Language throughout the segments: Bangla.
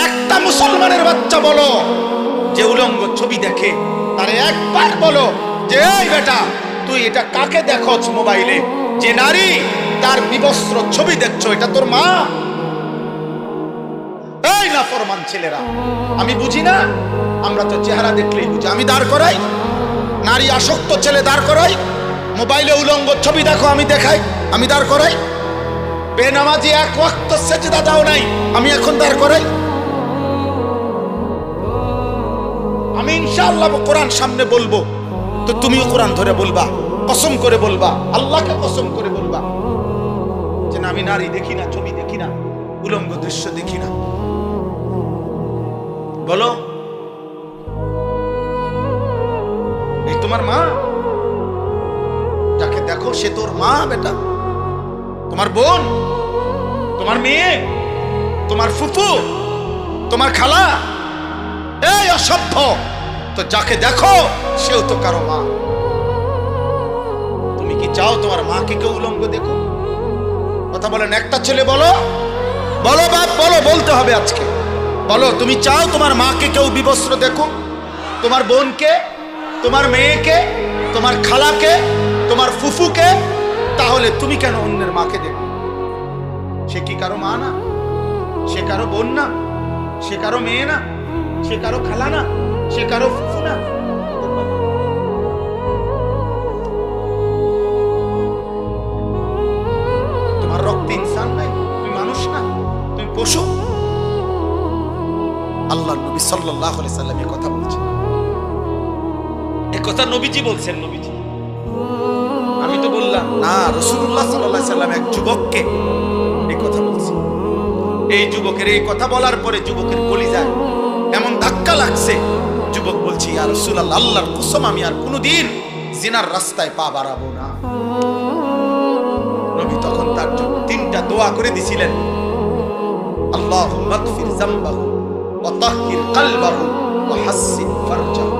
একটা মুসলমানের বাচ্চা বলো যে উলঙ্গ ছবি দেখে, তারে একবার বলো যে এই বেটা তুই এটা কাকে দেখছ মোবাইলে, যে নারী তার বিবস্ত্র ছবি দেখছো, এটা তোর মা? এই নাফরমান ছেলেরা, আমি বুঝি না, আমরা তো চেহারা দেখলেই বুঝি। আমি দাঁড় করাই, নারী আসক্ত ছেলে দাঁড় করাই, মোবাইলে উলঙ্গ ছবি দেখো আমি দেখাই, আমি দাঁড় করাই। বেনামাজি এক ওয়াক্ত সেজদা দাও নাই, আমি এখন দাঁড় করাই। আমি ইনশাআল্লাহ কোরআন সামনে বলবো, তো তুমিও কোরআন ধরে বলবা, কসম করে বলবা, আল্লাহকে কসম করে বলবা যে না, আমি নারী দেখি না, ছবি দেখি না, উলঙ্গ দৃশ্য দেখি না। বলো, এই তোমার মা? যাকে দেখো সে তোর মা বেটা, তোমার বোন, তোমার মেয়ে, তোমার ফুফু, তোমার খালা? এই অসভ্য, তো যাকে দেখো সেও তো কারো মা। তুমি কি চাও তোমার মাকে কেউ উলঙ্গ দেখো? কথা বলেন, একটা ছেলে বলো, বলো বাপ, বলো, বলতে হবে আজকে। বলো, তুমি চাও তোমার মাকে কেউ বিবস্ত্র দেখো? তোমার বোনকে, তোমার মেয়েকে, তোমার খালাকে, তোমার ফুফুকে? তাহলে তুমি কেন অন্যের মাকে দেখো? সে কি কারো মা না? সে কারো বোন না? সে কারো মেয়ে না? সে কারো খালা না? সে কারো ফুফু না? তোমার রক্তে ইনসান নাই? তুমি মানুষ না? তুমি পশু? আল্লাহ নবী সাল্লাল্লাহু আলাইহি সাল্লাম এই কথা বলছেন। এই কথা নবীজি বলছেন। নবীজি, আমি তো বললাম না, রাসূলুল্লাহ সাল্লাল্লাহু আলাইহি সাল্লাম এক যুবককে এই কথা বলছেন। এই যুবকের এই কথা বলার পরে যুবকের কলিজায় এমন ধাক্কা লাগছে, যুবক বলছে, ইয়া রাসূলুল্লাহ, আল্লাহর কসম আমি আর কোনোদিন জিনার রাস্তায় পা বাড়াবো না। নবী তখন তার জন্য তিনটা দোয়া করে দিছিলেন, আল্লাহুম্মা গফির যামবাহু ওয়া তাহহির কলবাহু ওয়া হাসসিন ফারজাহু।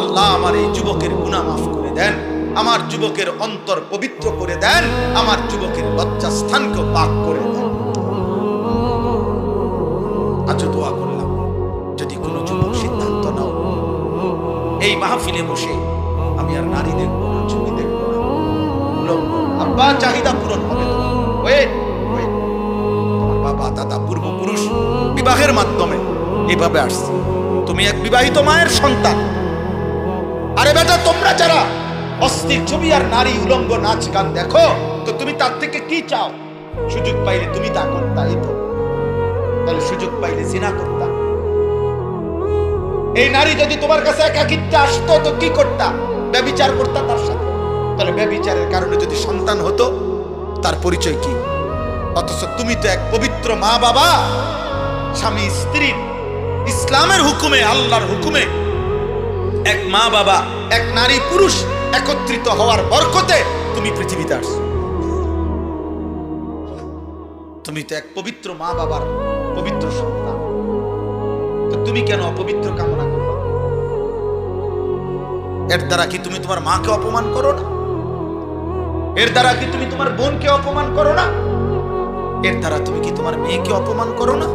আল্লাহ আমার এই যুবকের গুনাহ মাফ করে দেন, আমার যুবকের অন্তর পবিত্র করে দেন, আমার যুবকের লজ্জাস্থানকে পাক করে দেন। আজ দোয়া করলাম, যদি কোনো যুবক সিদ্ধান্ত নাও এই মাহফিলে বসে আমি আর নারী দেখবো না, ছবি দেখবো না, উলঙ্গ, আব্বা চাহিদা পূরণ হবে তো। তোমার বাবা দাদা পূর্বপুরুষ বিবাহের মাধ্যমে এইভাবে আসছে, তুমি এক বিবাহিত মায়ের সন্তান। আরে বেটা, তোমরা যারা অস্থির ছবি আর নারী উলঙ্গ নাচ গান দেখো, তো তুমি তার থেকে কি চাও? সুযোগ পাইলে তুমি তা করতা, এই তো। তাহলে সুযোগ পাইলে জিনা করতা। এই নারী যদি তোমার কাছে একাকিত্বে আসতো তো কি করতা? ব্যভিচার করতা তার সাথে। তাহলে ব্যভিচারের কারণে যদি সন্তান হতো, তার পরিচয় কি? অথচ তুমি তো এক পবিত্র মা বাবা, স্বামী স্ত্রীর ইসলামের হুকুমে, আল্লাহর হুকুমে এক মা বাবা, এক নারী পুরুষ একত্রিত হওয়ার বরকতে তুমি পৃথিবীতে আসছো। তুমি তো এক পবিত্র মা বাবার পবিত্র সন্তান, তো তুমি কেন অপবিত্র কামনা করো? এর দ্বারা কি তুমি তোমার মাকে অপমান করো না? এর দ্বারা কি তুমি তোমার বোনকে অপমান করো না? এর দ্বারা তুমি কি তোমার মেয়েকে অপমান করো না?